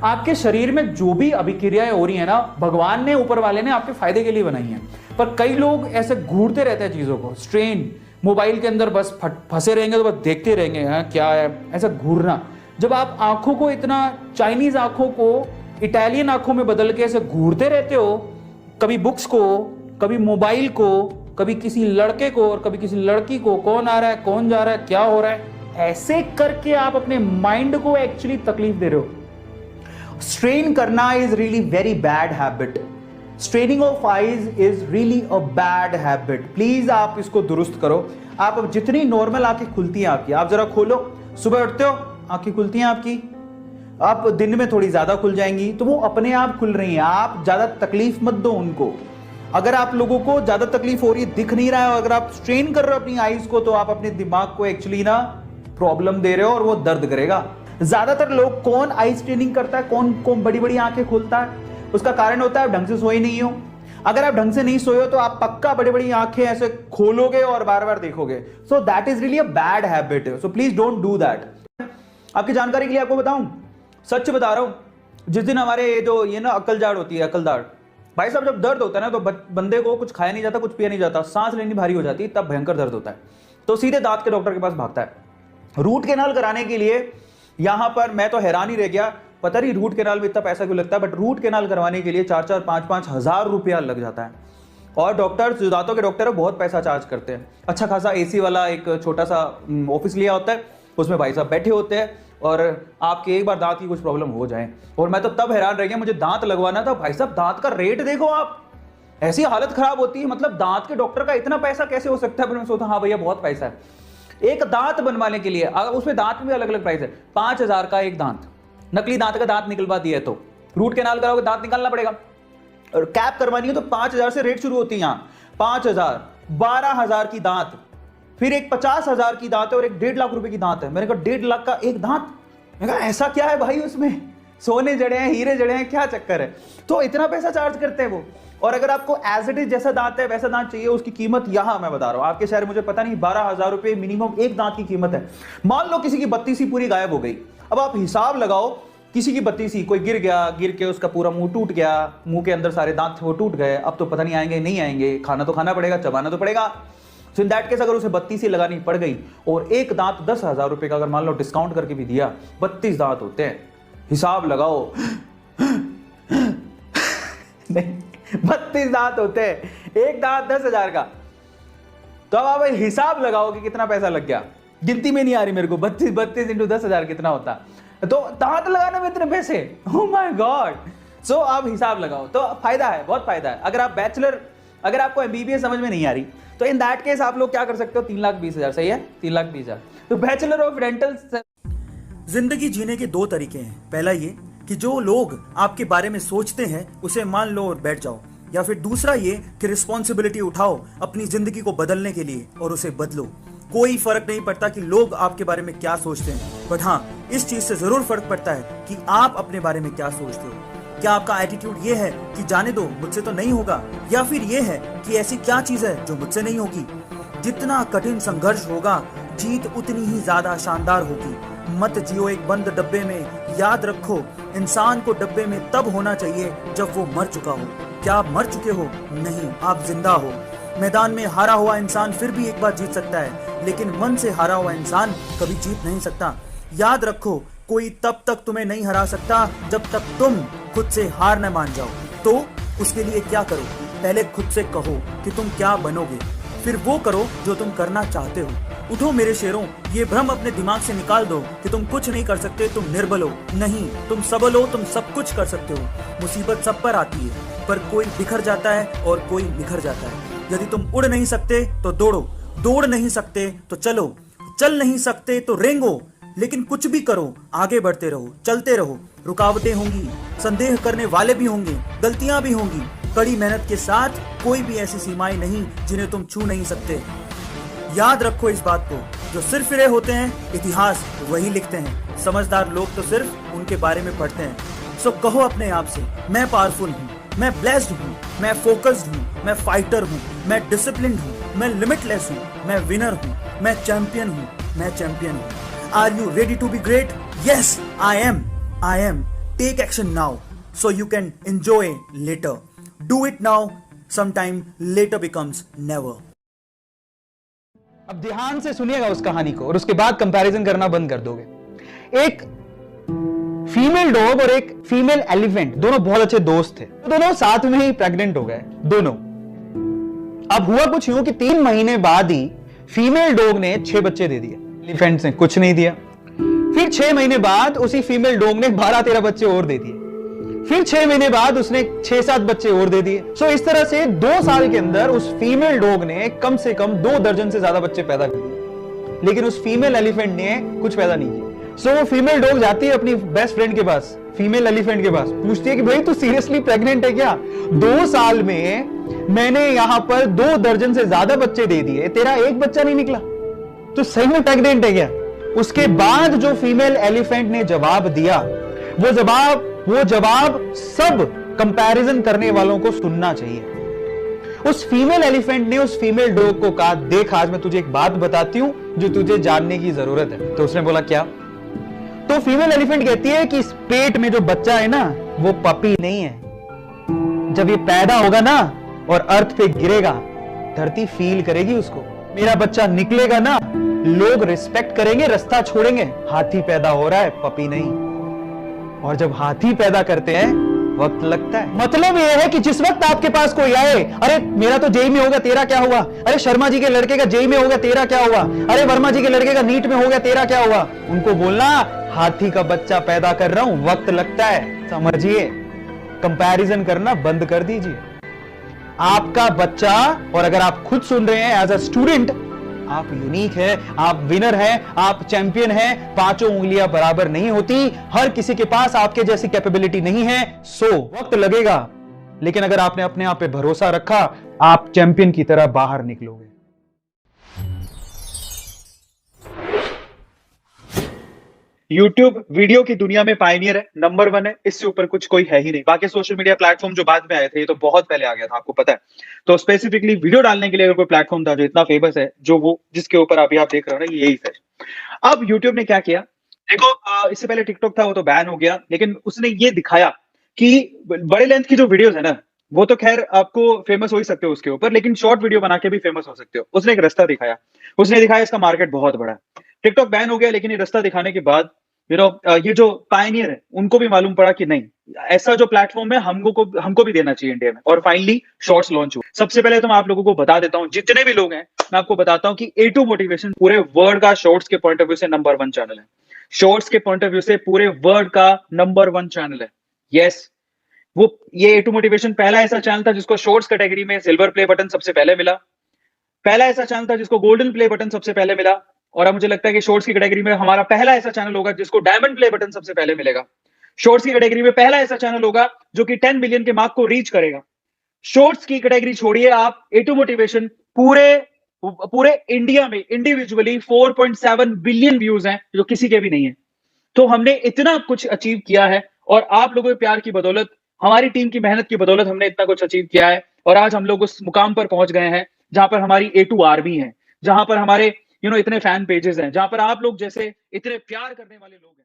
आपके शरीर में जो भी अभिक्रियाएं हो रही है ना, भगवान ने, ऊपर वाले ने आपके फायदे के लिए बनाई हैं। पर कई लोग ऐसे घूरते रहते हैं चीजों को, स्ट्रेन, मोबाइल के अंदर बस फंसे रहेंगे तो बस देखते रहेंगे, हाँ क्या है, ऐसा घूरना। जब आप आंखों को इतना, चाइनीज आंखों को इटालियन आंखों में बदल के ऐसे घूरते रहते हो, कभी बुक्स को, कभी मोबाइल को, कभी किसी लड़के को और कभी किसी लड़की को, कौन आ रहा है, कौन जा रहा है, क्या हो रहा है, ऐसे करके आप अपने माइंड को एक्चुअली तकलीफ दे रहे हो। स्ट्रेन करना is really very bad habit. Straining of eyes is really a bad habit. Please आप इसको दुरुस्त करो। आप अब जितनी नॉर्मल आंखें खुलती हैं आपकी, आप जरा खोलो, सुबह उठते हो आंखें खुलती हैं आपकी, आप दिन में थोड़ी ज्यादा खुल जाएंगी, तो वो अपने आप खुल रही हैं। आप ज्यादा तकलीफ मत दो उनको। अगर आप लोगों को ज्यादा तकलीफ हो रही है, दिख नहीं रहा है, अगर आप स्ट्रेन कर रहे हो अपनी आईज को, तो आप अपने दिमाग को एक्चुअली ना प्रॉब्लम दे रहे हो और वो दर्द करेगा। ज्यादातर लोग, कौन आई स्ट्रेनिंग करता है, कौन कौन बड़ी बड़ी आंखें खोलता है, उसका कारण होता है आप ढंग से सोए नहीं हो। अगर आप ढंग से नहीं सोए हो तो आप पक्का बड़ी बड़ी आंखें ऐसे खोलोगे और बार बार देखोगे। So that is really a bad habit. So please don't do that. आपकी जानकारी के लिए आपको बताऊं, सच बता रहा हूं, जिस दिन हमारे जो ये ना अकल जाड़ होती है, अकल दाढ़, भाई साहब जब दर्द होता है ना, तो बंदे को कुछ खाया नहीं जाता, कुछ पिया नहीं जाता, सांस लेनी भारी हो जाती है, तब भयंकर दर्द होता है, तो सीधे दांत के डॉक्टर के पास भागता है रूट कैनाल कराने के लिए। यहां पर मैं तो हैरान ही रह गया, पता नहीं रूट कैनाल में इतना पैसा क्यों लगता है, बट रूट कैनाल करवाने के लिए 4-4, 5-5 हजार रुपया लग जाता है। और डॉक्टर, जो दांतों के डॉक्टर है, बहुत पैसा चार्ज करते हैं। अच्छा खासा एसी वाला एक छोटा सा ऑफिस लिया होता है, उसमें भाई साहब बैठे होते हैं, और आपके एक बार दांत की कुछ प्रॉब्लम हो जाए, और मैं तो तब हैरान रह गया, मुझे दांत लगवाना था, भाई साहब दांत का रेट देखो आप, ऐसी हालत खराब होती है, मतलब दांत के डॉक्टर का इतना पैसा कैसे हो सकता है। पर मैं सोचता हाँ भैया बहुत पैसा है एक दांत बनवाने के लिए। उसमें दांत में अलग अलग प्राइस है, 5,000 का एक दांत, नकली दांत का दांत निकलवा दिया है, तो रूट कैनाल कराओगे दांत निकालना पड़ेगा, और कैप करवानी है तो 5,000 से रेट शुरू होती है यहाँ, 5,000, 12,000 की दांत, फिर एक 50,000 की दांत है, और एक 1.5 लाख रुपए की दांत है। मैंने कहा 1.5 लाख का एक दांत, मैंने कहा ऐसा क्या है भाई, उसमें सोने जड़े हैं, हीरे जड़े हैं, क्या चक्कर है, तो इतना पैसा चार्ज करते हैं वो। और अगर आपको एज इट इज जैसा दांत है वैसा दांत चाहिए, उसकी कीमत यहां मैं बता रहा हूं, आपके शहर मुझे पता नहीं, 12,000 रुपए मिनिमम एक दांत की कीमत है। मान लो किसी की बत्ती सी पूरी गायब हो गई, अब आप हिसाब लगाओ, किसी की बत्ती सी, कोई गिर गया, गिर के उसका पूरा मुंह टूट गया, मुंह के अंदर सारे दांत थे वो टूट गए, अब तो पता नहीं आएंगे नहीं आएंगे, खाना तो खाना पड़ेगा, चबाना तो पड़ेगा। सो इन दैट केस अगर उसे 32 सी लगानी पड़ गई, और एक दांत 10,000 रुपए का अगर मान लो डिस्काउंट करके भी दिया, 32 दांत होते हैं, हिसाब लगाओ नहीं 32 दांत होते हैं, एक दांत 10,000 का, तो अब आप हिसाब लगाओ कि कितना पैसा लग गया, गिनती में नहीं आ रही मेरे को, 32 इंटू 10,000 कितना होता, तो दांत लगाने में इतने पैसे, ओह माय गॉड। सो आप हिसाब लगाओ, तो फायदा है, बहुत फायदा है। अगर आप बैचलर, अगर आपको एमबीबीएस समझ में नहीं आ रही, तो इन दैट केस आप लोग क्या कर सकते हो, 3,20,000, सही है, 3,20,000, तो बैचलर ऑफ डेंटल। जिंदगी जीने के 2 तरीके हैं। पहला ये कि जो लोग आपके बारे में सोचते हैं उसे मान लो और बैठ जाओ, या फिर दूसरा ये कि रिस्पॉन्सिबिलिटी उठाओ अपनी जिंदगी को बदलने के लिए और उसे बदलो। कोई फर्क नहीं पड़ता कि लोग आपके बारे में क्या सोचते हैं, बट हाँ इस चीज से जरूर फर्क पड़ता है कि आप अपने बारे में क्या सोचते हो। क्या आपका एटीट्यूड ये है कि जाने दो मुझसे तो नहीं होगा, या फिर ये है कि ऐसी क्या चीज है जो मुझसे नहीं होगी। जितना कठिन संघर्ष होगा, जीत उतनी ही ज्यादा शानदार होगी। मत जियो एक बंद डब्बे में, याद रखो इंसान को डब्बे में तब होना चाहिए जब वो मर चुका हो। क्या आप मर चुके हो? नहीं, आप जिंदा हो। मैदान में हारा हुआ इंसान फिर भी एक बार जीत सकता है, लेकिन मन से हारा हुआ इंसान कभी जीत नहीं सकता। याद रखो, कोई तब तक तुम्हें नहीं हरा सकता जब तक तुम खुद से हार न मान जाओ। तो उसके लिए क्या करो, पहले खुद से कहो कि तुम क्या बनोगे, फिर वो करो जो तुम करना चाहते हो। उठो मेरे शेरों, ये भ्रम अपने दिमाग से निकाल दो कि तुम कुछ नहीं कर सकते, तुम निर्बल हो। नहीं, तुम सबल हो, तुम सब कुछ कर सकते हो। मुसीबत सब पर आती है, पर कोई बिखर जाता है और कोई निखर जाता है। यदि तुम उड़ नहीं सकते तो दौड़ो, दौड़ नहीं सकते तो चलो, चल नहीं सकते तो रेंगो, लेकिन कुछ भी करो, आगे बढ़ते रहो, चलते रहो। रुकावटें होंगी, संदेह करने वाले भी होंगे, गलतियां भी होंगी। कड़ी मेहनत के साथ कोई भी ऐसी सीमाएं नहीं जिन्हें तुम छू नहीं सकते। याद रखो इस बात को, जो सिर्फ फिरे होते हैं इतिहास वही लिखते हैं। समझदार लोग तो सिर्फ उनके बारे में पढ़ते हैं। सो कहो अपने आप से, मैं पावरफुल हूँ, मैं ब्लेस्ड हूँ, मैं फोकस्ड हूँ, मैं फाइटर हूँ, मैं डिसिप्लिन्ड हूँ, मैं लिमिटलेस हूँ, मैं विनर हूँ, मैं चैंपियन हूँ, मैं चैंपियन हूँ। Are you ready to be great? Yes I am. Take action now so you can enjoy later. Do it now, sometime later becomes never. अब ध्यान से सुनिएगा उस कहानी को और उसके बाद कंपैरिजन करना बंद कर दोगे। एक फीमेल डॉग और एक फीमेल एलिफेंट दोनों बहुत अच्छे दोस्त थे। दोनों साथ में ही प्रेग्नेंट हो गए दोनों। अब हुआ कुछ यूं कि 3 महीने बाद ही फीमेल डॉग ने 6 बच्चे दे दिए, एलिफेंट ने कुछ नहीं दिया। फिर 6 महीने बाद उसी फीमेल डॉग ने 12-13 बच्चे और दे दिए। फिर 6 महीने बाद उसने 6-7 बच्चे और दे दिए। सो इस तरह से 2 साल के अंदर उस फीमेल डॉग ने कम से कम 2 दर्जन से ज्यादा बच्चे पैदा कर दिए, लेकिन उस फीमेल एलिफेंट ने कुछ पैदा नहीं किया। सो वो फीमेल डॉग जाती है अपनी बेस्ट फ्रेंड के पास, फीमेल एलिफेंट के पास, पूछती है कि भाई तू सीरियसली प्रेग्नेंट है क्या? 2 साल में मैंने यहां पर 2 दर्जन से ज्यादा बच्चे दे दिए, तेरा एक बच्चा नहीं निकला, तो सही में प्रेग्नेंट है क्या? उसके बाद जो फीमेल एलिफेंट ने जवाब दिया, वो जवाब सब कंपैरिजन करने वालों को सुनना चाहिए। उस फीमेल एलिफेंट ने उस फीमेल डॉग को कहा, देख आज मैं तुझे एक बात बताती हूं जो तुझे जानने की जरूरत है। तो उसने बोला क्या? तो फीमेल एलिफेंट कहती है कि इस पेट में जो बच्चा है ना वो पपी नहीं है। जब ये पैदा होगा ना और अर्थ पे गिरेगा, धरती फील करेगी उसको। मेरा बच्चा निकलेगा ना, लोग रिस्पेक्ट करेंगे, रास्ता छोड़ेंगे। हाथी पैदा हो रहा है, पपी नहीं। और जब हाथी पैदा करते हैं वक्त लगता है। मतलब यह है कि जिस वक्त आपके पास कोई आए, अरे मेरा तो जेई में हो गया, तेरा क्या हुआ? अरे शर्मा जी के लड़के का जेई में हो गया, तेरा क्या हुआ? अरे वर्मा जी के लड़के का नीट में हो गया, तेरा क्या हुआ? उनको बोलना हाथी का बच्चा पैदा कर रहा हूं, वक्त लगता है। समझिए, कंपैरिजन करना बंद कर दीजिए। आपका बच्चा, और अगर आप खुद सुन रहे हैं एज अ स्टूडेंट, आप यूनिक है, आप विनर है, आप चैंपियन है। 5 उंगलियां बराबर नहीं होती, हर किसी के पास आपके जैसी कैपेबिलिटी नहीं है। सो वक्त लगेगा, लेकिन अगर आपने अपने आप पे भरोसा रखा, आप चैंपियन की तरह बाहर निकलोगे। YouTube वीडियो की दुनिया में पायनियर है, नंबर 1 है, इससे ऊपर कुछ कोई है ही नहीं। बाकी सोशल मीडिया प्लेटफॉर्म जो बाद में आए थे ये तो बहुत पहले आ गया था, आपको पता है। तो स्पेसिफिकली वीडियो डालने के लिए अगर कोई प्लेटफॉर्म था जो इतना फेमस है, जो वो जिसके ऊपर अभी आप देख रहे हो ना, यही है। अब YouTube ने क्या किया, देखो इससे पहले टिकटॉक था, वो तो बैन हो गया, लेकिन उसने ये दिखाया कि बड़े लेंथ की जो वीडियोस है ना, वो तो खैर आपको फेमस हो ही सकते हो उसके ऊपर, लेकिन शॉर्ट वीडियो बना के भी फेमस हो सकते हो। उसने एक रास्ता दिखाया, उसने दिखाया इसका मार्केट बहुत बड़ा है। टिकटॉक बैन हो गया, लेकिन ये रास्ता दिखाने के बाद ये जो पायनियर है उनको भी मालूम पड़ा कि नहीं, ऐसा जो प्लेटफॉर्म है हमको भी देना चाहिए इंडिया में। और फाइनली शॉर्ट्स लॉन्च हुआ। सबसे पहले तो मैं आप लोगों को बता देता हूं, जितने भी लोग हैं मैं आपको बताता हूं कि A2 मोटिवेशन पूरे वर्ल्ड का शॉर्ट्स के पॉइंट ऑफ व्यू से नंबर 1 चैनल है। शॉर्ट्स के पॉइंट ऑफ व्यू से पूरे वर्ल्ड का नंबर 1 चैनल है। यस, ये A2 मोटिवेशन पहला ऐसा चैनल था जिसको शॉर्ट्स कैटेगरी में सिल्वर प्ले बटन सबसे पहले मिला। पहला ऐसा चैनल था जिसको गोल्डन प्ले बटन सबसे पहले मिला। और अब मुझे लगता है कि शॉर्ट्स की कैटेगरी में हमारा पहला ऐसा चैनल होगा जिसको डायमंड प्ले बटन सबसे पहले मिलेगा। शॉर्ट्स की कैटेगरी में पहला ऐसा चैनल होगा जो कि 10 बिलियन के मार्क को रीच करेगा। शॉर्ट्स की कैटेगरी छोड़िए आप, A2 मोटिवेशन पूरे इंडिया में इंडिविजुअली 4.7 बिलियन व्यूज हैं, जो किसी के भी नहीं है। तो हमने इतना कुछ अचीव किया है, और आप लोगों के प्यार की बदौलत, हमारी टीम की मेहनत की बदौलत हमने इतना कुछ अचीव किया है। और आज हम लोग उस मुकाम पर पहुंच गए हैं जहां पर हमारी A2 आर्मी है, जहां पर हमारे इतने फैन पेजेस हैं, जहां पर आप लोग जैसे इतने प्यार करने वाले लोग हैं।